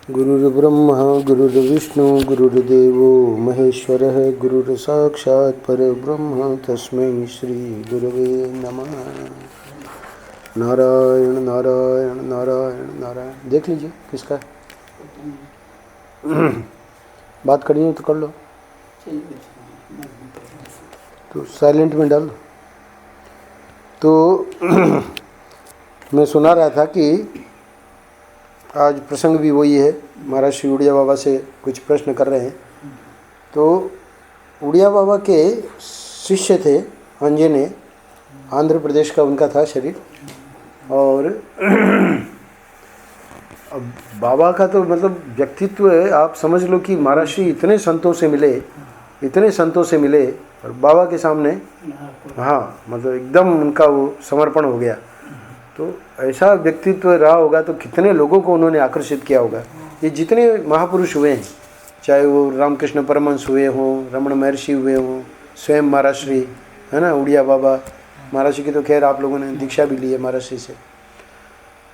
गुरुर्ब्रह्मा गुरुर्विष्णु गुरुर्देवो महेश्वरः गुरुर्साक्षात् परब्रह्म तस्मै श्री गुरवे नमः। नारायण नारायण नारायण नारायण। देख लीजिए किसका बात करनी है तो कर लो, तो साइलेंट में डाल दो। तो मैं सुना रहा था कि आज प्रसंग भी वही है। महाराज श्री उड़िया बाबा से कुछ प्रश्न कर रहे हैं। तो उड़िया बाबा के शिष्य थे अंजने, आंध्र प्रदेश का उनका था शरीर। और अब बाबा का तो मतलब व्यक्तित्व है, आप समझ लो कि महाराज श्री इतने संतों से मिले, इतने संतों से मिले और बाबा के सामने हाँ मतलब एकदम उनका वो समर्पण हो गया। तो ऐसा व्यक्तित्व रहा होगा तो कितने लोगों को उन्होंने आकर्षित किया होगा। ये जितने महापुरुष हुए हैं, चाहे वो रामकृष्ण परमहंस हुए हों, रमण महर्षि हुए हों, स्वयं महाराज श्री है ना, उड़िया बाबा महाराज श्री की तो खैर आप लोगों ने दीक्षा भी ली है महाराज श्री से।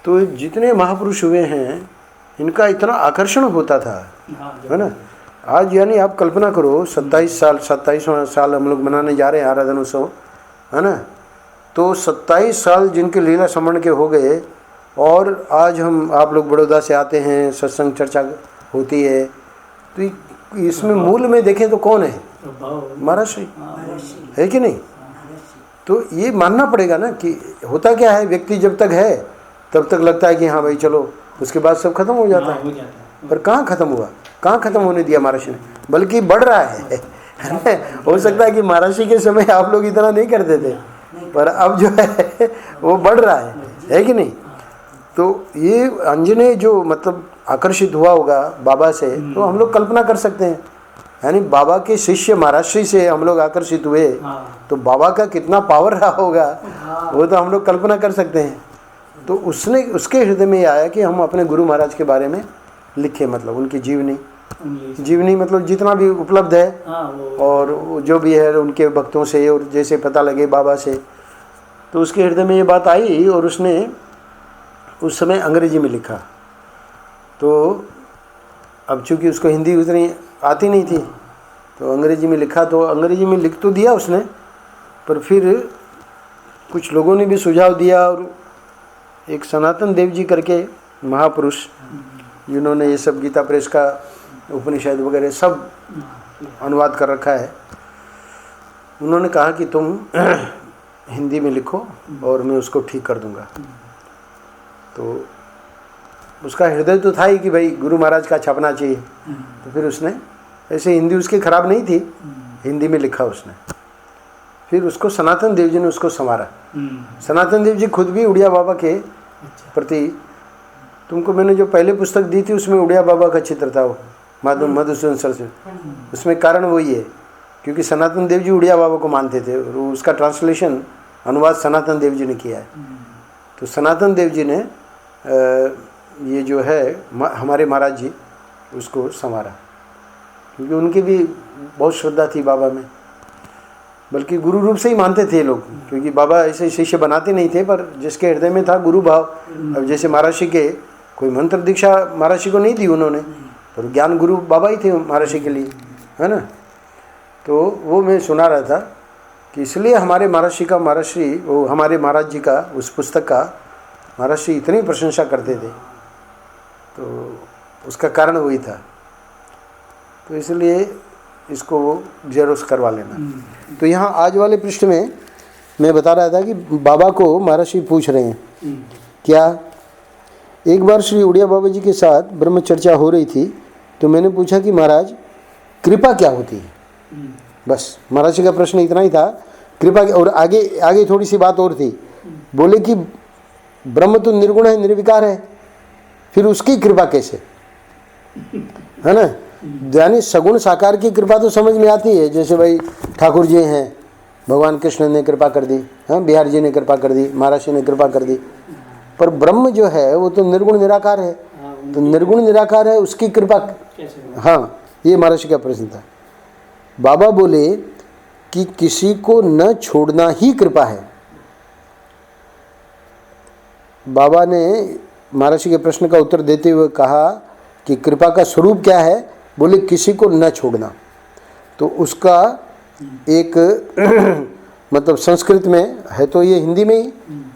तो जितने महापुरुष हुए हैं इनका इतना आकर्षण होता था है ना। आज यानी आप कल्पना करो 27वां साल हम लोग मनाने जा रहे हैं आराधन उत्सव है ना। तो 27 साल जिनके लीला समरण के हो गए और आज हम आप लोग बड़ौदा से आते हैं, सत्संग चर्चा होती है, तो इसमें मूल में देखें तो कौन है? महाराज श्री है कि नहीं। तो ये मानना पड़ेगा ना कि होता क्या है, व्यक्ति जब तक है तब तक लगता है कि हाँ भाई चलो, उसके बाद सब खत्म हो जाता है। पर कहाँ खत्म हुआ, कहाँ खत्म होने दिया महाराज श्री ने, बल्कि बढ़ रहा है। हो सकता है कि महाराज श्री के समय आप लोग इतना नहीं करते थे, पर अब जो है वो बढ़ रहा है कि नहीं। तो ये अंजने जो मतलब आकर्षित हुआ होगा बाबा से, तो हम लोग कल्पना कर सकते हैं। यानी बाबा के शिष्य महाराज श्री से हम लोग आकर्षित हुए तो बाबा का कितना पावर रहा होगा वो तो हम लोग कल्पना कर सकते हैं। तो उसके हृदय में आया कि हम अपने गुरु महाराज के बारे में लिखें, मतलब उनकी जीवनी मतलब जितना भी उपलब्ध है और जो भी है उनके भक्तों से और जैसे पता लगे बाबा से। तो उसके हृदय में ये बात आई और उसने उस समय अंग्रेजी में लिखा। तो अब चूँकि उसको हिंदी उतनी आती नहीं थी तो अंग्रेजी में लिखा। तो अंग्रेजी में लिख तो दिया उसने, पर फिर कुछ लोगों ने भी सुझाव दिया और एक सनातन देव जी करके महापुरुष जिन्होंने ये सब गीता प्रेस का उपनिषद वगैरह सब अनुवाद कर रखा है, उन्होंने कहा कि तुम हिंदी में लिखो और मैं उसको ठीक कर दूंगा। तो उसका हृदय तो था ही कि भाई गुरु महाराज का छपना चाहिए। तो फिर उसने ऐसे, हिंदी उसकी ख़राब नहीं थी, हिंदी में लिखा उसने। फिर उसको सनातन देव जी ने उसको संवारा। सनातन देव जी खुद भी उड़िया बाबा के प्रति, तुमको मैंने जो पहले पुस्तक दी थी उसमें उड़िया बाबा का चित्र था, वो मधुसूदन सरस्वती। उसमें कारण वही है क्योंकि सनातन देव जी उड़िया बाबा को मानते थे और उसका ट्रांसलेशन अनुवाद सनातन देव जी ने किया है। तो सनातन देव जी ने ये जो है हमारे महाराज जी उसको संवारा, क्योंकि उनकी भी बहुत श्रद्धा थी बाबा में, बल्कि गुरु रूप से ही मानते थे लोग, क्योंकि बाबा ऐसे शिष्य बनाते नहीं थे, पर जिसके हृदय में था गुरु भाव। अब जैसे महाराज जी के कोई मंत्र दीक्षा महाराज जी को नहीं दी उन्होंने, पर ज्ञान गुरु बाबा ही थे महाराज जी के लिए, है ना। तो वो मैं सुना रहा था कि इसलिए हमारे महाराज श्री वो हमारे महाराज जी का उस पुस्तक का महाराज श्री इतनी प्रशंसा करते थे, तो उसका कारण वही था। तो इसलिए इसको जेरोक्स करवा लेना। तो यहाँ आज वाले पृष्ठ में मैं बता रहा था कि बाबा को महाराज श्री पूछ रहे हैं क्या। एक बार श्री उड़िया बाबा जी के साथ ब्रह्म चर्चा हो रही थी तो मैंने पूछा कि महाराज कृपा क्या होती है। बस महाराज जी का प्रश्न इतना ही था, कृपा। और आगे थोड़ी सी बात और थी, बोले कि ब्रह्म तो निर्गुण है, निर्विकार है, फिर उसकी कृपा कैसे, है ना। यानी सगुण साकार की कृपा तो समझ में आती है, जैसे भाई ठाकुर जी हैं, भगवान कृष्ण ने कृपा कर दी, हाँ बिहार जी ने कृपा कर दी, महाराज जी ने कृपा कर दी। पर ब्रह्म जो है वो तो निर्गुण निराकार है, तो निर्गुण निराकार है, उसकी कृपा। हाँ, ये महाराज जी का प्रश्न था। बाबा बोले कि किसी को न छोड़ना ही कृपा है। बाबा ने महाराज जी के प्रश्न का उत्तर देते हुए कहा कि कृपा का स्वरूप क्या है, बोले किसी को न छोड़ना। तो उसका एक मतलब संस्कृत में है, तो ये हिंदी में ही,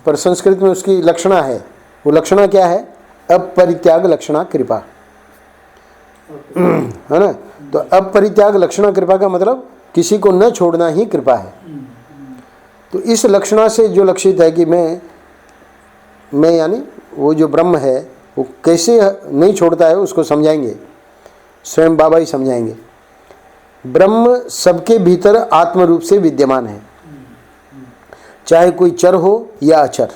पर संस्कृत में उसकी लक्षणा है। वो लक्षणा क्या है? अपरित्याग लक्षणा कृपा, है ना। तो अपरित्याग लक्षणा कृपा का मतलब किसी को न छोड़ना ही कृपा है। तो इस लक्षणा से जो लक्षित है कि मैं यानी वो जो ब्रह्म है वो कैसे नहीं छोड़ता है, उसको समझाएंगे, स्वयं बाबा ही समझाएंगे। ब्रह्म सबके भीतर आत्म रूप से विद्यमान है, चाहे कोई चर हो या अचर।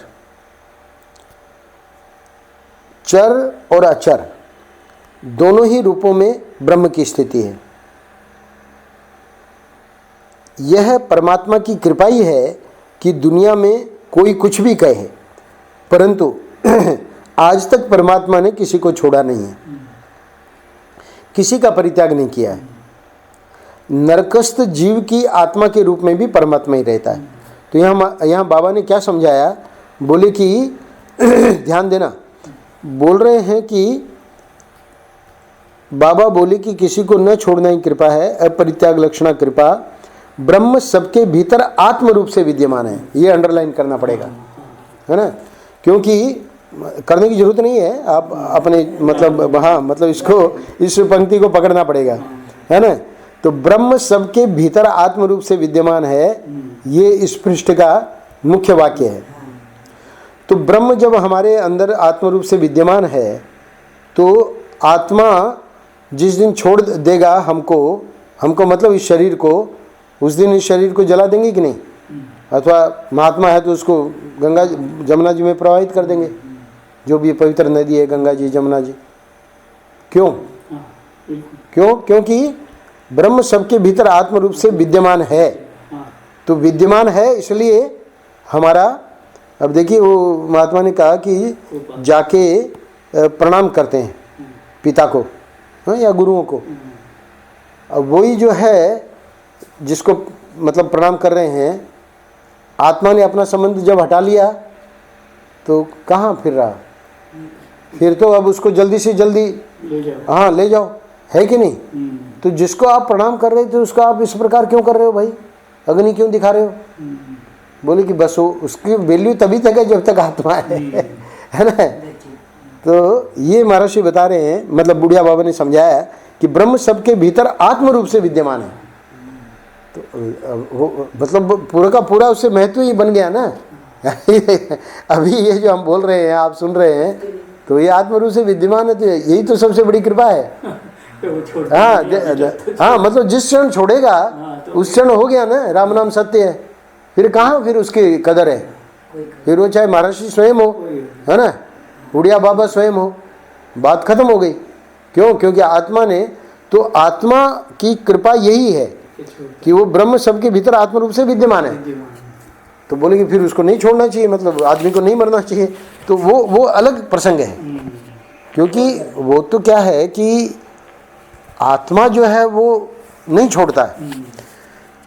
चर और अचर दोनों ही रूपों में ब्रह्म की स्थिति है। यह परमात्मा की कृपा ही है कि दुनिया में कोई कुछ भी कहे, परंतु आज तक परमात्मा ने किसी को छोड़ा नहीं है, किसी का परित्याग नहीं किया है। नरकस्थ जीव की आत्मा के रूप में भी परमात्मा ही रहता है। तो यहाँ बाबा ने क्या समझाया, बोले कि ध्यान देना, बोल रहे हैं कि बाबा बोले कि किसी को न छोड़ना ही कृपा है, अपरित्याग लक्षणा कृपा। ब्रह्म सबके भीतर आत्म रूप से विद्यमान है, ये अंडरलाइन करना पड़ेगा, है ना, क्योंकि करने की जरूरत नहीं है, आप अपने मतलब हाँ मतलब इसको इस पंक्ति को पकड़ना पड़ेगा, है ना। तो ब्रह्म सबके भीतर आत्म रूप से विद्यमान है, ये इस पृष्ठ का मुख्य वाक्य है। तो ब्रह्म जब हमारे अंदर आत्म रूप से विद्यमान है, तो आत्मा जिस दिन छोड़ देगा हमको मतलब इस शरीर को, उस दिन इस शरीर को जला देंगे कि नहीं, अथवा महात्मा है तो उसको गंगा जमुना जी में प्रवाहित कर देंगे, जो भी पवित्र नदी है गंगा जी जमुना जी। क्यों? क्योंकि ब्रह्म सबके भीतर आत्म रूप से विद्यमान है। तो विद्यमान है इसलिए हमारा, अब देखिए वो महात्मा ने कहा कि जाके प्रणाम करते हैं पिता को, हाँ, या गुरुओं को। अब वही जो है जिसको मतलब प्रणाम कर रहे हैं, आत्मा ने अपना संबंध जब हटा लिया तो कहाँ फिर रहा, फिर तो अब उसको जल्दी से जल्दी हाँ ले जाओ, है कि नहीं। तो जिसको आप प्रणाम कर रहे थे उसको आप इस प्रकार क्यों कर रहे हो भाई, अग्नि क्यों दिखा रहे हो? बोले कि बस वो उसकी वैल्यू तभी तक है जब तक आत्मा है ना। तो ये महर्षि बता रहे हैं, मतलब बुढ़िया बाबा ने समझाया कि ब्रह्म सबके भीतर आत्म रूप से विद्यमान है। तो मतलब पूरा का पूरा उससे महत्व ही बन गया ना। अभी ये जो हम बोल रहे हैं, आप सुन रहे हैं, तो ये आत्म रूप से विद्यमान है, तो यही तो सबसे बड़ी कृपा है। हाँ मतलब जिस क्षण छोड़ेगा उस क्षण हो गया ना, राम नाम सत्य है, फिर कहाँ फिर उसकी कदर है, फिर वो चाहे महर्षि स्वयं हो, है ना, बुढ़िया बाबा स्वयं हो, बात खत्म हो गई। क्यों? क्योंकि आत्मा ने, तो आत्मा की कृपा यही है कि वो ब्रह्म सबके भीतर आत्म रूप से विद्यमान है। तो बोले कि फिर उसको नहीं छोड़ना चाहिए, मतलब आदमी को नहीं मरना चाहिए, तो वो अलग प्रसंग है। क्योंकि वो तो क्या है कि आत्मा जो है वो नहीं छोड़ता है।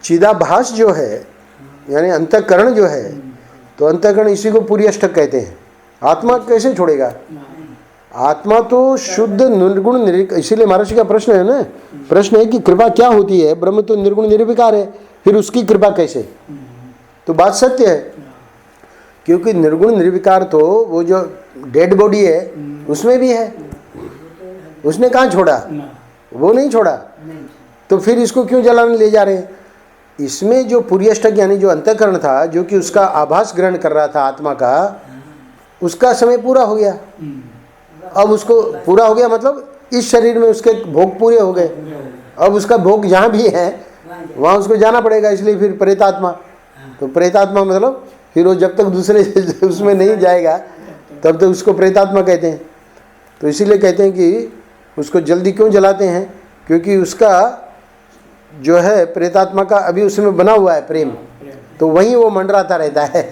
चिदाभास जो है यानी अंतःकरण जो है, तो अंतःकरण इसी को पूरी अष्टक कहते हैं। आत्मा कैसे छोड़ेगा? आत्मा तो शुद्ध निर्गुण इसीलिए महर्षि का प्रश्न है ना, प्रश्न है कि कृपा क्या होती है? ब्रह्म तो निर्गुण निर्विकार है, फिर उसकी कृपा कैसे? तो बात सत्य है, क्योंकि निर्गुण निर्विकार तो वो जो डेड बॉडी है उसमें भी है, उसने कहाँ छोड़ा? वो नहीं छोड़ा, तो फिर इसको क्यों जलाने ले जा रहे हैं? इसमें जो पुर्यष्टक यानी जो अंतःकरण था, जो कि उसका आभास ग्रहण कर रहा था आत्मा का, उसका समय पूरा हो गया। अब उसको पूरा हो गया मतलब इस शरीर में उसके भोग पूरे हो गए, अब उसका भोग जहाँ भी है वहाँ उसको जाना पड़ेगा, इसलिए फिर प्रेतात्मा। तो प्रेतात्मा मतलब फिर वो जब तक दूसरे उसमें नहीं जाएगा तब तक उसको प्रेतात्मा कहते हैं। तो इसीलिए कहते हैं कि उसको जल्दी क्यों जलाते हैं? क्योंकि उसका जो है प्रेतात्मा का अभी उसमें बना हुआ है प्रेम, तो वहीं वो मंडराता रहता है।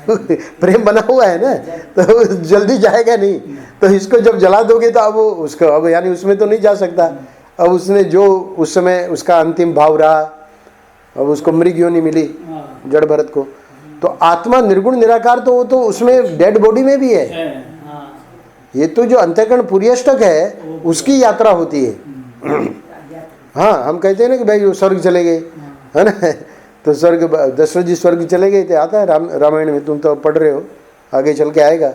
प्रेम बना हुआ है ना, तो जल्दी जाएगा नहीं। तो इसको जब जला दोगे तो अब उसको अब यानी उसमें तो नहीं जा सकता। अब उसने जो उस समय उसका अंतिम भाव रहा, अब उसको मृग योनि मिली जड़ भरत को। तो आत्मा निर्गुण निराकार तो वो तो उसमें डेड बॉडी में भी है, ये तो जो अंतःकरण पुर्यष्टक है उसकी यात्रा होती है। हाँ, हम कहते हैं ना कि भाई वो स्वर्ग चले गए, है ना, तो स्वर्ग, दशरथ जी स्वर्ग चले गए थे, आता है रामायण में, तुम तो पढ़ रहे हो, आगे चल के आएगा।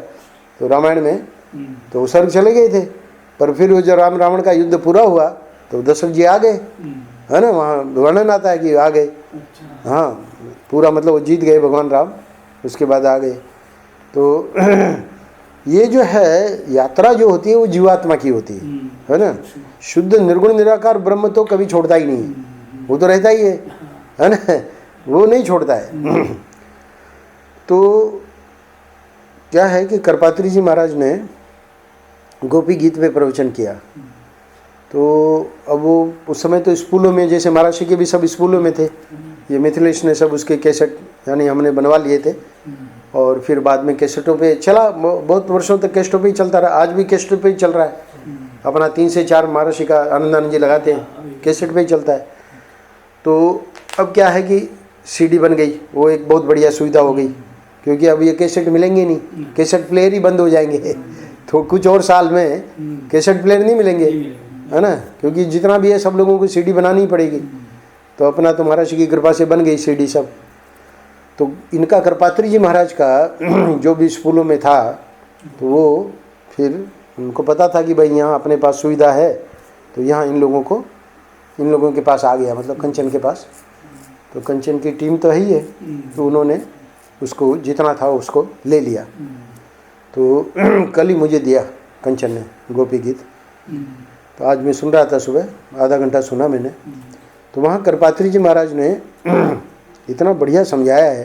तो रामायण में तो वो स्वर्ग चले गए थे, पर फिर वो जो राम रावण का युद्ध पूरा हुआ तो दशरथ जी आ गए, है ना, वहाँ वर्णन आता है कि आ गए। हाँ, पूरा मतलब वो जीत गए भगवान राम, उसके बाद आ गए। तो ये जो है यात्रा जो होती है वो जीवात्मा की होती है ना। शुद्ध निर्गुण निराकार ब्रह्म तो कभी छोड़ता ही नहीं है, वो तो रहता ही है ना, वो नहीं छोड़ता है। तो क्या है कि करपात्री जी महाराज ने गोपी गीत पे प्रवचन किया। तो अब वो उस समय तो स्कूलों में, जैसे महाराष्ट्र के भी सब स्कूलों में थे, ये मिथिलेश ने सब उसके कैसेट यानी हमने बनवा लिए थे, और फिर बाद में कैसेटों पे चला, बहुत वर्षों तक कैसेटों पे ही चलता रहा। आज भी कैसेटों पे ही चल रहा है अपना, 3 से 4 महाराष्ट्र का आनंदानंद जी लगाते हैं, कैसेट पे ही चलता है। तो अब क्या है कि सीडी बन गई, वो एक बहुत बढ़िया सुविधा हो गई, क्योंकि अब ये कैसेट मिलेंगे नहीं, कैसेट प्लेयर ही बंद हो जाएंगे। तो कुछ और साल में कैसेट प्लेयर नहीं मिलेंगे, है ना, क्योंकि जितना भी है सब लोगों को सीडी बनानी पड़ेगी। तो अपना तो महाराज की कृपा से बन गई सीडी सब। तो इनका करपात्री जी महाराज का जो भी स्कूलों में था, तो वो फिर उनको पता था कि भाई यहाँ अपने पास सुविधा है, तो यहाँ इन लोगों के पास आ गया, मतलब कंचन के पास। तो कंचन की टीम तो है ही है, तो उन्होंने उसको जितना था उसको ले लिया। तो कल ही मुझे दिया कंचन ने गोपी गीत। तो आज मैं सुन रहा था, सुबह आधा घंटा सुना मैंने। तो वहाँ करपात्री जी महाराज ने इतना बढ़िया समझाया है,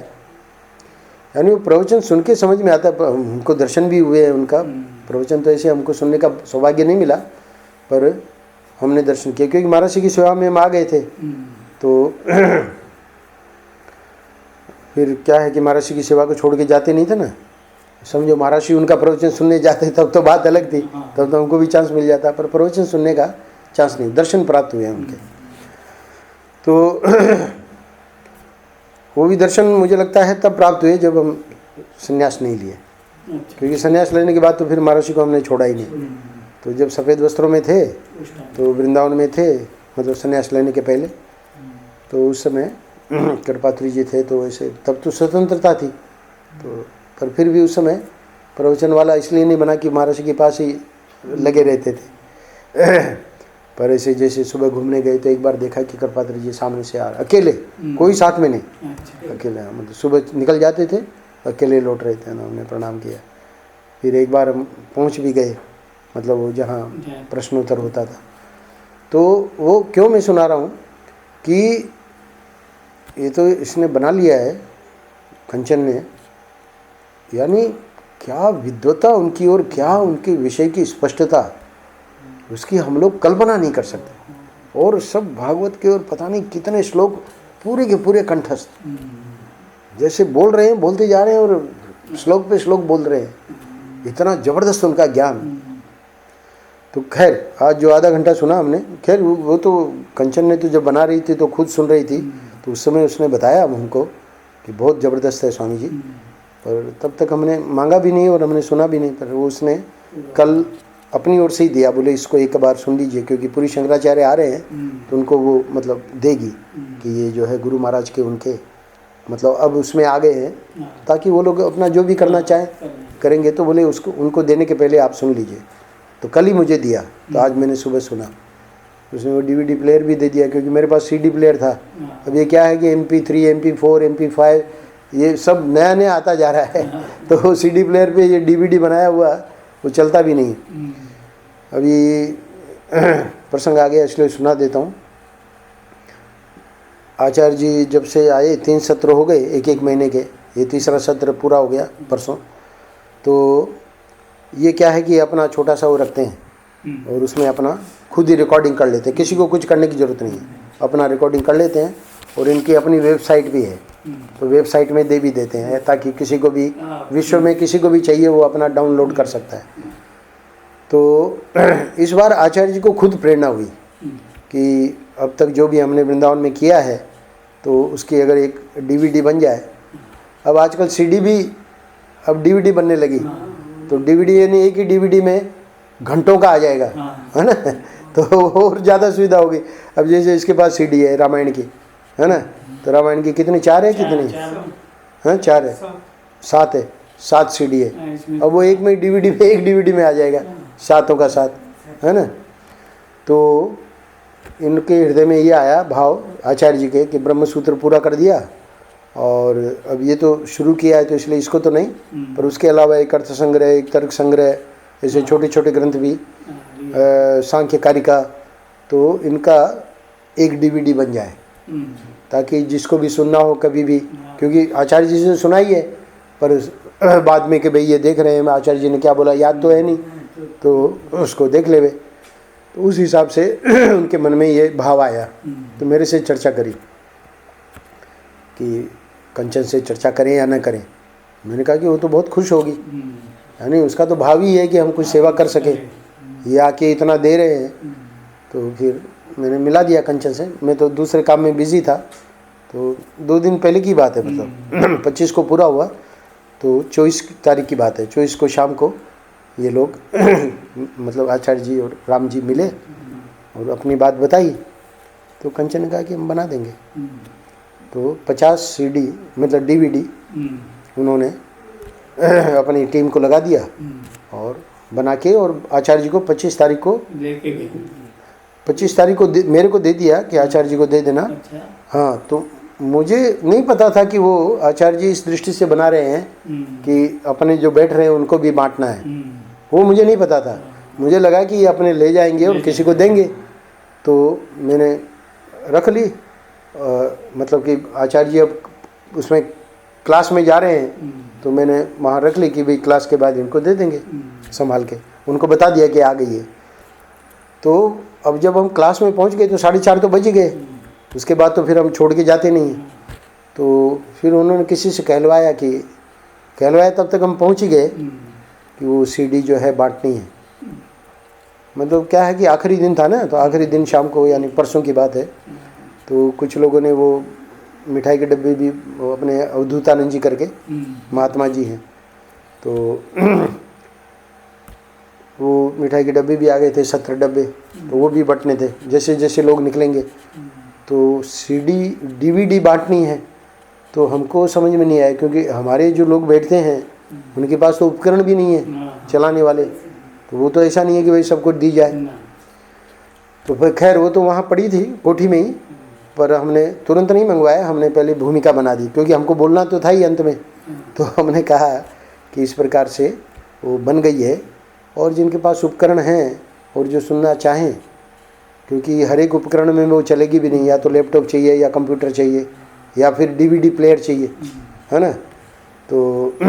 यानी वो प्रवचन सुन के समझ में आता है। हमको दर्शन भी हुए हैं उनका, प्रवचन तो ऐसे हमको सुनने का सौभाग्य नहीं मिला, पर हमने दर्शन किया, क्योंकि महाराज की सेवा में हम आ गए थे। तो फिर क्या है कि महाराज की सेवा को छोड़ के जाते नहीं थे ना, समझो महाराज उनका प्रवचन सुनने जाते तब तो बात अलग थी, तब तो हमको भी चांस मिल जाता, पर प्रवचन सुनने का चांस नहीं, दर्शन प्राप्त हुए हैं उनके। तो वो भी दर्शन मुझे लगता है तब प्राप्त हुए जब हम संन्यास नहीं लिए, क्योंकि संन्यास लेने के बाद तो फिर महाराज को हमने छोड़ा ही नहीं। तो जब सफ़ेद वस्त्रों में थे, तो वृंदावन में थे, मतलब संन्यास लेने के पहले, तो उस समय करपात्री जी थे, तो ऐसे तब तो स्वतंत्रता थी। तो पर फिर भी उस समय प्रवचन वाला इसलिए नहीं बना कि महाराज के पास ही लगे रहते थे। पर ऐसे जैसे सुबह घूमने गए तो एक बार देखा कि करपात्री जी सामने से आ रहे, अकेले, कोई साथ में नहीं, अकेले, मतलब सुबह निकल जाते थे, अकेले लौट रहे थे ना, हमने प्रणाम किया। फिर एक बार हम पहुंच भी गए, मतलब वो जहाँ प्रश्नोत्तर होता था। तो वो क्यों मैं सुना रहा हूँ कि ये तो इसने बना लिया है कंचन ने, यानी क्या विद्वता उनकी और क्या उनके विषय की स्पष्टता, उसकी हम लोग कल्पना नहीं कर सकते। और सब भागवत के और पता नहीं कितने श्लोक पूरे के पूरे कंठस्थ, जैसे बोल रहे हैं, बोलते जा रहे हैं और श्लोक पे श्लोक बोल रहे हैं, इतना ज़बरदस्त उनका ज्ञान। तो खैर आज जो आधा घंटा सुना हमने, खैर वो तो कंचन ने तो जब बना रही थी तो खुद सुन रही थी, तो उस समय उसने बताया हमको कि बहुत ज़बरदस्त है स्वामी जी, पर तब तक हमने मांगा भी नहीं और हमने सुना भी नहीं। पर वो उसने कल अपनी ओर से ही दिया, बोले इसको एक बार सुन लीजिए, क्योंकि पूरी शंकराचार्य आ रहे हैं तो उनको वो मतलब देगी कि ये जो है गुरु महाराज के उनके मतलब अब उसमें आ गए हैं, ताकि वो लोग अपना जो भी करना चाहें करेंगे। तो बोले उसको उनको देने के पहले आप सुन लीजिए। तो कल ही मुझे दिया, तो आज मैंने सुबह सुना। उसने वो DVD प्लेयर भी दे दिया, क्योंकि मेरे पास CD प्लेयर था। अब ये क्या है कि MP3, MP4, MP5 ये सब नया नया आता जा रहा है, तो CD प्लेयर पे ये DVD बनाया हुआ वो चलता भी नहीं। अभी प्रसंग आ गया इसलिए सुना देता हूँ। आचार्य जी जब से आए 3 सत्र हो गए, एक महीने के, ये तीसरा सत्र पूरा हो गया परसों। तो ये क्या है कि अपना छोटा सा वो रखते हैं और उसमें अपना खुद ही रिकॉर्डिंग कर लेते हैं, किसी को कुछ करने की ज़रूरत नहीं है, अपना रिकॉर्डिंग कर लेते हैं। और इनकी अपनी वेबसाइट भी है, तो वेबसाइट में दे भी देते हैं, ताकि किसी को भी विश्व में किसी को भी चाहिए वो अपना डाउनलोड कर सकता है। तो इस बार आचार्य जी को खुद प्रेरणा हुई कि अब तक जो भी हमने वृंदावन में किया है तो उसकी अगर एक DVD बन जाए। अब आजकल CD भी अब DVD बनने लगी, तो डीवीडी यानी एक ही डीवीडी में घंटों का आ जाएगा, है ना। तो और ज़्यादा सुविधा होगी। अब जैसे इसके पास सीडी है रामायण की, है ना, तो रामायण की कितनी, 4 है कितनी, हाँ 4 है, 7 है, 7 सीडी है। अब वो एक में डीवीडी में, एक डीवीडी में आ जाएगा, 7 का 7, है ना। तो इनके हृदय में ये आया भाव आचार्य जी के कि ब्रह्म सूत्र पूरा कर दिया, और अब ये तो शुरू किया है तो इसलिए इसको तो नहीं, पर उसके अलावा एक अर्थ संग्रह, एक तर्क संग्रह, ऐसे छोटे छोटे ग्रंथ भी, सांख्य कारिका, तो इनका एक डीवीडी बन जाए, ताकि जिसको भी सुनना हो कभी भी, क्योंकि आचार्य जी से सुना ही है, पर बाद में कि भाई ये देख रहे हैं आचार्य जी ने क्या बोला, याद तो है नहीं, तो उसको देख लेवे। तो उस हिसाब से उनके मन में ये भाव आया, तो मेरे से चर्चा करी कि कंचन से चर्चा करें या न करें। मैंने कहा कि वो तो बहुत खुश होगी, यानी उसका तो भाव ही है कि हम कुछ सेवा कर सके, ये आके इतना दे रहे हैं। तो फिर मैंने मिला दिया कंचन से। मैं तो दूसरे काम में बिजी था, तो 2 दिन पहले की बात है, मतलब 25 को पूरा हुआ, तो 24 तारीख की बात है। 24 को शाम को ये लोग मतलब आचार्य जी और राम जी मिले और अपनी बात बताई। तो कंचन ने कहा कि हम बना देंगे। तो 50 सीडी मतलब डीवीडी उन्होंने अपनी टीम को लगा दिया और बना के, और आचार्य जी को 25 तारीख को लेके गए। 25 तारीख को मेरे को दे दिया कि आचार्य जी को दे देना। अच्छा। हाँ, तो मुझे नहीं पता था कि वो आचार्य जी इस दृष्टि से बना रहे हैं कि अपने जो बैठ रहे हैं उनको भी बांटना है, वो मुझे नहीं पता था। मुझे लगा कि ये अपने ले जाएंगे और किसी को देंगे। तो मैंने रख ली, मतलब कि आचार्य जी अब उसमें क्लास में जा रहे हैं, तो मैंने वहाँ रख ली कि भाई क्लास के बाद इनको दे देंगे संभाल के। उनको बता दिया कि आ गई है। तो अब जब हम क्लास में पहुँच गए तो 4:30 तो बज गए। उसके बाद तो फिर हम छोड़ के जाते नहीं। तो फिर उन्होंने किसी से कहलवाया तब तक हम पहुँच ही गए कि वो सीडी जो है बांटनी है। मतलब क्या है कि आखिरी दिन था ना, तो आखिरी दिन शाम को, यानी परसों की बात है। तो कुछ लोगों ने वो मिठाई के डब्बे भी, वो अपने अवधूतानंद जी करके महात्मा जी हैं, तो वो मिठाई के डब्बे भी आ गए थे, 17 डब्बे, तो वो भी बंटने थे जैसे जैसे लोग निकलेंगे। तो सीडी डीवीडी बांटनी है, तो हमको समझ में नहीं आया, क्योंकि हमारे जो लोग बैठते हैं उनके पास तो उपकरण भी नहीं है चलाने वाले। तो वो तो ऐसा नहीं है कि भाई सबको दी जाए। तो फिर खैर वो तो वहाँ पड़ी थी कोठी में ही, पर हमने तुरंत नहीं मंगवाया, हमने पहले भूमिका बना दी, क्योंकि हमको बोलना तो था ही अंत में। तो हमने कहा कि इस प्रकार से वो बन गई है, और जिनके पास उपकरण हैं और जो सुनना चाहें, क्योंकि हर एक उपकरण में वो चलेगी भी नहीं, या तो लैपटॉप चाहिए या कंप्यूटर चाहिए या फिर डीवीडी प्लेयर चाहिए, है ना। तो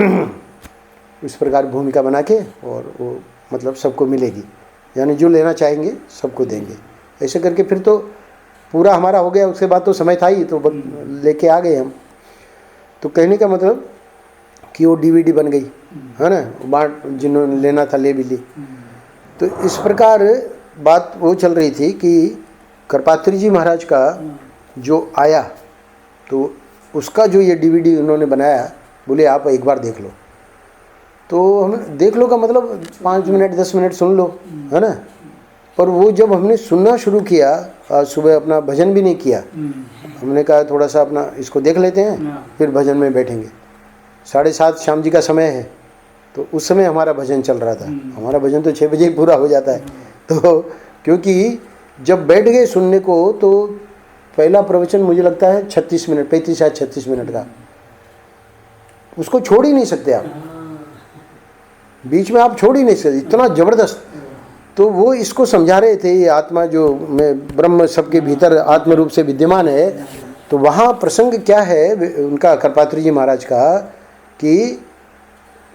इस प्रकार भूमिका बना के, और वो मतलब सबको मिलेगी, यानी जो लेना चाहेंगे सबको देंगे। ऐसे करके फिर तो पूरा हमारा हो गया। उसके बाद तो समय था ही, तो लेके आ गए हम। तो कहने का मतलब कि वो डीवीडी बन गई, है ना, बांट जिन्होंने लेना था ले भी ली। तो इस प्रकार बात वो चल रही थी कि कृपात्री जी महाराज का जो आया, तो उसका जो ये डीवीडी उन्होंने बनाया, बोले आप एक बार देख लो। तो हम देख लो का मतलब 5 मिनट 10 मिनट सुन लो, है ना। पर वो जब हमने सुनना शुरू किया, आज सुबह अपना भजन भी नहीं किया, हमने कहा थोड़ा सा अपना इसको देख लेते हैं, फिर भजन में बैठेंगे। 7:30 शाम जी का समय है, तो उस समय हमारा भजन चल रहा था। हमारा भजन तो 6 बजे ही पूरा हो जाता है। तो क्योंकि जब बैठ गए सुनने को, तो पहला प्रवचन मुझे लगता है 36 मिनट, 35 या 36 मिनट का, उसको छोड़ ही नहीं सकते आप, बीच में आप छोड़ ही नहीं सकते, इतना ज़बरदस्त। तो वो इसको समझा रहे थे, ये आत्मा जो में ब्रह्म सबके भीतर आत्म रूप से विद्यमान है। तो वहाँ प्रसंग क्या है उनका, कृपात्री जी महाराज का, कि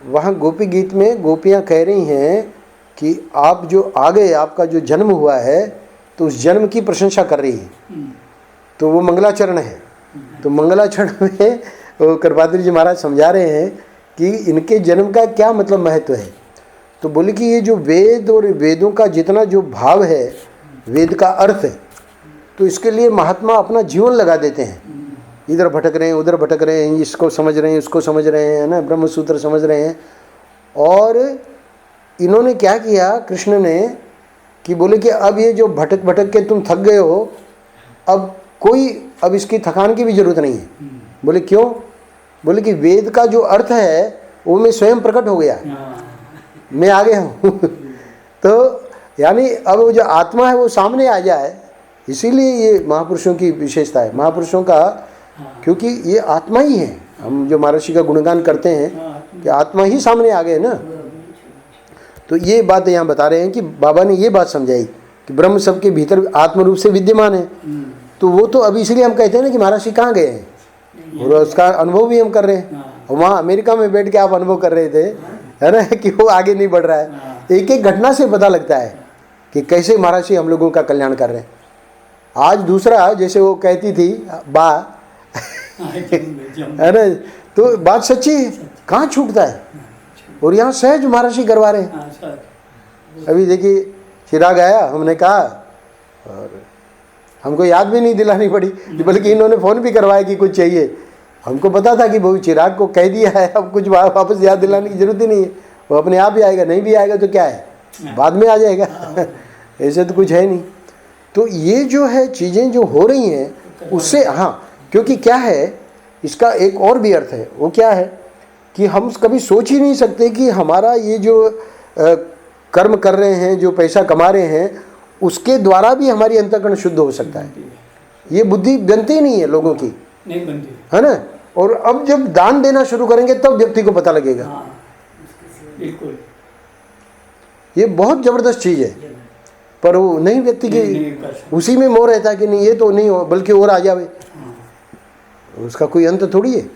वहाँ गोपी गीत में गोपियाँ कह रही हैं कि आप जो आ गए, आपका जो जन्म हुआ है, तो उस जन्म की प्रशंसा कर रही है। तो वो मंगलाचरण है। तो मंगलाचरण में कृपात्री जी महाराज समझा रहे हैं कि इनके जन्म का क्या मतलब महत्व है। तो बोले कि ये जो वेद और वेदों का जितना जो भाव है, वेद का अर्थ है, तो इसके लिए महात्मा अपना जीवन लगा देते हैं। इधर भटक रहे हैं, उधर भटक रहे हैं, इसको समझ रहे हैं, उसको समझ रहे हैं, ना ब्रह्म सूत्र समझ रहे हैं, और इन्होंने क्या किया कृष्ण ने कि बोले कि अब ये जो भटक भटक के तुम थक गए हो, अब इसकी थकान की भी जरूरत नहीं है। बोले क्यों? बोले कि वेद का जो अर्थ है वो मैं स्वयं प्रकट हो गया, मैं आ गया हूँ। तो यानी अब वो जो आत्मा है वो सामने आ जाए, इसीलिए ये महापुरुषों की विशेषता है। महापुरुषों का, क्योंकि ये आत्मा ही है। हम जो महर्षि का गुणगान करते हैं कि आत्मा ही सामने आ गए ना, तो ये बात यहाँ बता रहे हैं कि बाबा ने ये बात समझाई कि ब्रह्म सबके भीतर आत्म रूप से विद्यमान है। तो वो तो अभी इसलिए हम कहते हैं ना कि महर्षि कहाँ गए हैं, और उसका अनुभव भी हम कर रहे हैं। वहाँ अमेरिका में बैठ के आप अनुभव कर रहे थे, है ना, कि वो आगे नहीं बढ़ रहा है। एक एक घटना से पता लगता है कि कैसे महर्षि हम लोगों का कल्याण कर रहे हैं। आज दूसरा, जैसे वो कहती थी बा है ना, तो बात सच्ची है, कहाँ छूटता है। और यहाँ सहज महर्षि करवा रहे हैं। अभी देखिए चिराग आया, हमने कहा, और हमको याद भी नहीं दिलानी पड़ी, बल्कि इन्होंने फ़ोन भी करवाया कि कुछ चाहिए। हमको पता था कि वो चिराग को कह दिया है, अब कुछ वापस याद दिलाने की जरूरत ही नहीं है, वो अपने आप ही आएगा। नहीं भी आएगा तो क्या है, बाद में आ जाएगा। ऐसे तो कुछ है नहीं। तो ये जो है चीज़ें जो हो रही हैं उससे, हाँ, क्योंकि क्या है, इसका एक और भी अर्थ है। वो क्या है कि हम कभी सोच ही नहीं सकते कि हमारा ये जो कर्म कर रहे हैं, जो पैसा कमा रहे हैं, उसके द्वारा भी हमारी अंतःकरण शुद्ध हो सकता है। ये बुद्धि बनती नहीं है लोगों की, नहीं बनती, है ना। और अब जब दान देना शुरू करेंगे तब व्यक्ति को पता लगेगा। बिल्कुल, ये बहुत जबरदस्त चीज़ है। पर वो नहीं, व्यक्ति के उसी में मोह रहता है कि नहीं ये तो नहीं हो, बल्कि और आ जावे। उसका कोई अंत थोड़ी है,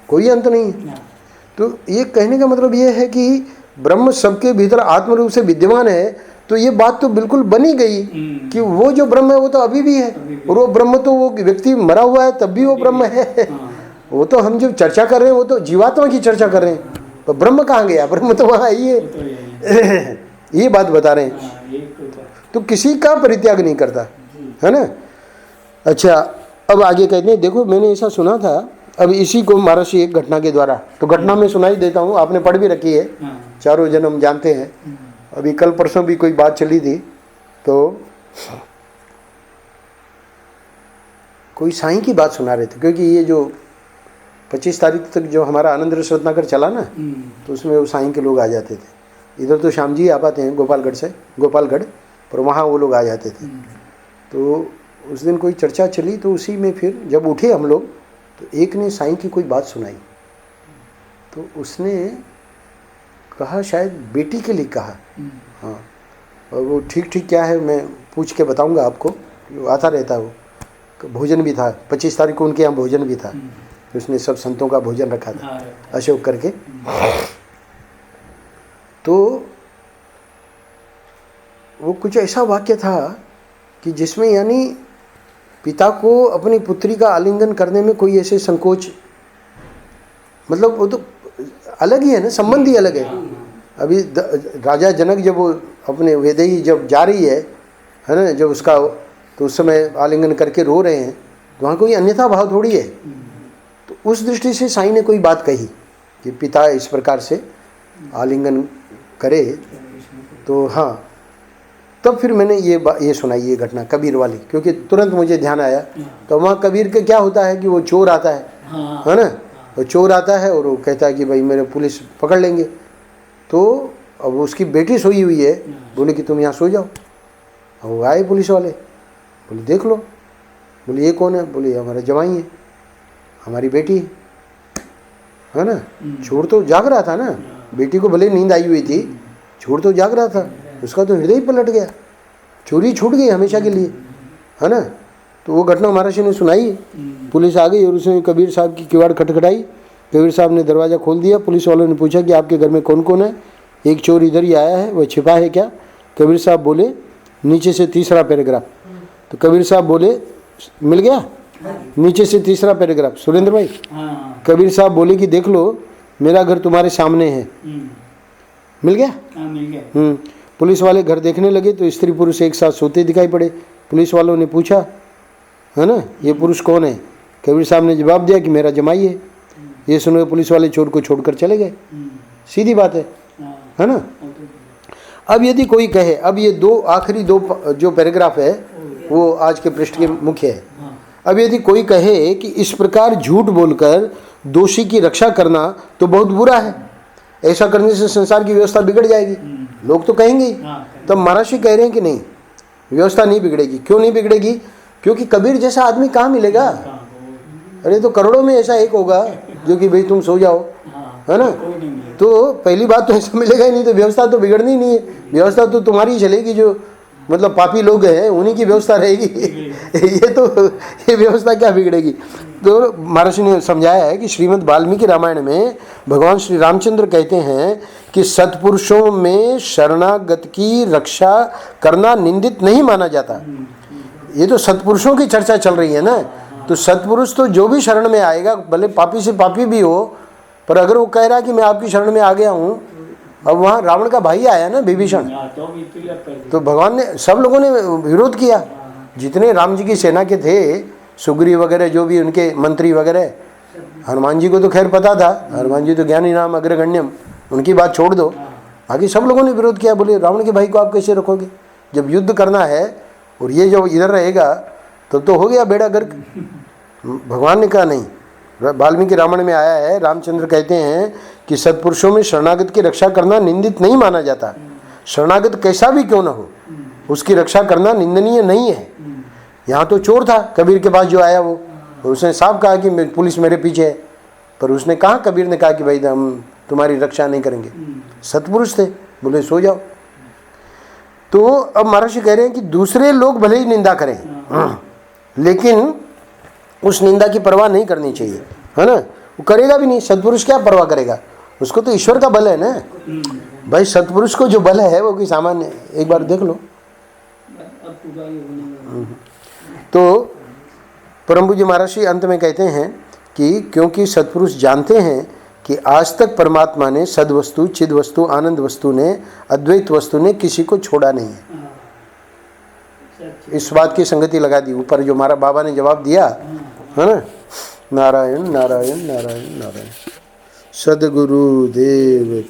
कोई अंत नहीं है। तो ये कहने का मतलब ये है कि ब्रह्म सबके भीतर आत्म रूप से विद्यमान है। तो ये बात तो बिल्कुल बनी गई कि वो जो ब्रह्म है वो तो अभी भी है, और वो ब्रह्म तो वो व्यक्ति मरा हुआ है तब भी वो ब्रह्म है। वो तो हम जो चर्चा कर रहे हैं वो तो जीवात्मा की चर्चा कर रहे हैं, तो ब्रह्म कहाँ गया? ब्रह्म तो वहाँ ही है। ये बात बता रहे हैं। तो किसी का परित्याग नहीं करता, है ना। अच्छा, अब आगे कहते हैं, देखो मैंने ऐसा सुना था, अब इसी को महर्षि एक घटना के द्वारा, तो घटना में सुनाई देता हूँ, आपने पढ़ भी रखी है, चारों जन्म जानते हैं। अभी कल परसों भी कोई बात चली थी, तो कोई साईं की बात सुना रहे थे, क्योंकि ये जो 25 तारीख तक जो हमारा आनंद रस रत्नाकर चला ना, तो उसमें वो साईं के लोग आ जाते थे। इधर तो श्याम जी आ पाते हैं गोपालगढ़ से, गोपालगढ़, पर वहाँ वो लोग आ जाते थे। तो उस दिन कोई चर्चा चली, तो उसी में फिर जब उठे हम लोग, तो एक ने साईं की कोई बात सुनाई। तो उसने कहा, शायद बेटी के लिए कहा, हाँ, और वो ठीक ठीक क्या है मैं पूछ के बताऊंगा आपको, आता रहता है वो। भोजन भी था 25 तारीख को, उनके यहाँ भोजन भी था, उसने सब संतों का भोजन रखा था अशोक करके। तो वो कुछ ऐसा वाक्य था कि जिसमें यानी पिता को अपनी पुत्री का आलिंगन करने में कोई ऐसे संकोच, मतलब वो तो अलग ही है ना, संबंध ही अलग है। अभी राजा जनक जब वो अपने वैदेही जब जा रही है ना, जब उसका, तो उस समय आलिंगन करके रो रहे हैं, तो वहाँ कोई अन्यथा भाव थोड़ी है। तो उस दृष्टि से साईं ने कोई बात कही कि पिता इस प्रकार से आलिंगन करे, तो हाँ, तब फिर मैंने ये सुनाई ये घटना कबीर वाली, क्योंकि तुरंत मुझे ध्यान आया। तो वहाँ कबीर के क्या होता है कि वो चोर आता है ना, वो चोर आता है और वो कहता है कि भाई मेरे पुलिस पकड़ लेंगे। तो अब उसकी बेटी सोई हुई है, बोले कि तुम यहाँ सो जाओ। अब वो आए पुलिस वाले, बोले देख लो। बोले ये कौन है? बोले हमारा जवाई है, हमारी बेटी है ना। चोर तो जाग रहा था ना, बेटी को भले नींद आई हुई थी, चोर तो जाग रहा था, उसका तो हृदय पलट गया, चोरी छूट गई हमेशा के लिए, है ना। तो वो घटना महर्षि ने सुनाई। पुलिस आ गई और उसने कबीर साहब की किवाड़ खटखटाई। कबीर साहब ने दरवाज़ा खोल दिया। पुलिस वालों ने पूछा कि आपके घर में कौन कौन है? एक चोर इधर ही आया है, वह छिपा है क्या? कबीर साहब बोले नीचे से तीसरा पैराग्राफ। तो कबीर साहब बोले मिल गया, नीचे से तीसरा पैराग्राफ। सुरेंद्र भाई, कबीर साहब बोले कि देख लो मेरा घर तुम्हारे सामने है। मिल गया? मिल गया। पुलिस वाले घर देखने लगे तो स्त्री पुरुष एक साथ सोते दिखाई पड़े। पुलिस वालों ने पूछा, है ना, ये पुरुष कौन है? कबीर साहब ने जवाब दिया कि मेरा जमाई है। ये सुनकर पुलिस वाले चोर को छोड़कर चले गए। सीधी बात है ना। अब यदि कोई कहे, अब ये आखिरी दो जो पैराग्राफ है वो आज के पृष्ठ के मुख्य है। अब यदि कोई कहे कि इस प्रकार झूठ बोलकर दोषी की रक्षा करना तो बहुत बुरा है, ऐसा करने से संसार की व्यवस्था बिगड़ जाएगी, लोग तो कहेंगे ही। तब महर्षि कह रहे हैं कि नहीं, व्यवस्था नहीं बिगड़ेगी। क्यों नहीं बिगड़ेगी? क्योंकि कबीर जैसा आदमी कहाँ मिलेगा? अरे तो करोड़ों में ऐसा एक होगा जो कि भाई तुम सो जाओ, है ना। तो पहली बात तो ऐसा मिलेगा ही नहीं, तो व्यवस्था तो बिगड़नी नहीं है। व्यवस्था तो तुम्हारी ही चलेगी, जो मतलब पापी लोग हैं उन्हीं की व्यवस्था रहेगी। ये व्यवस्था क्या बिगड़ेगी? तो महर्षि ने समझाया है कि श्रीमद् वाल्मीकि रामायण में भगवान श्री रामचंद्र कहते हैं कि सत्पुरुषों में शरणागत की रक्षा करना निंदित नहीं माना जाता। ये तो सत्पुरुषों की चर्चा चल रही है ना। तो सत्पुरुष तो जो भी शरण में आएगा, भले पापी से पापी भी हो, पर अगर वो कह रहा है कि मैं आपकी शरण में आ गया हूँ, अब वहाँ रावण का भाई आया ना विभीषण, तो भगवान ने, सब लोगों ने विरोध किया। जितने राम जी की सेना के थे, सुग्रीव वगैरह, जो भी उनके मंत्री वगैरह, हनुमान जी को तो खैर पता था, हनुमान जी तो ज्ञानी नाम अग्रगण्यम, उनकी बात छोड़ दो, बाकी सब लोगों ने विरोध किया। बोले रावण के भाई को आप कैसे रखोगे? जब युद्ध करना है और ये जो इधर रहेगा तो हो गया बेड़ा गर्क। भगवान ने कहा नहीं। वाल्मीकि रामायण में आया है, रामचंद्र कहते हैं कि सत्पुरुषों में शरणागत की रक्षा करना निंदित नहीं माना जाता। शरणागत कैसा भी क्यों ना हो, उसकी रक्षा करना निंदनीय नहीं है। यहाँ तो चोर था कबीर के पास जो आया वो, उसने साफ कहा कि पुलिस मेरे पीछे है, पर उसने कहा, कबीर ने कहा कि भाई हम तुम्हारी रक्षा नहीं करेंगे। सत्पुरुष थे, बोले सो जाओ। तो अब महर्षि कह रहे हैं कि दूसरे लोग भले ही निंदा करें, लेकिन उस निंदा की परवाह नहीं करनी चाहिए, है ना। वो करेगा भी नहीं, सत्पुरुष क्या परवाह करेगा, उसको तो ईश्वर का बल है ना भाई। सत्पुरुष को जो बल है वो कोई सामान्य, एक बार देख लो। तो परम पूज्य महर्षि अंत में कहते हैं कि क्योंकि सत्पुरुष जानते हैं कि आज तक परमात्मा ने सद्वस्तु, चिद वस्तु, आनंद वस्तु ने, अद्वैत वस्तु ने किसी को छोड़ा नहीं है। इस बात की संगति लगा दी ऊपर जो हमारा बाबा ने जवाब दिया, है ना। नारायण नारायण नारायण नारायण। सद्गुरु देव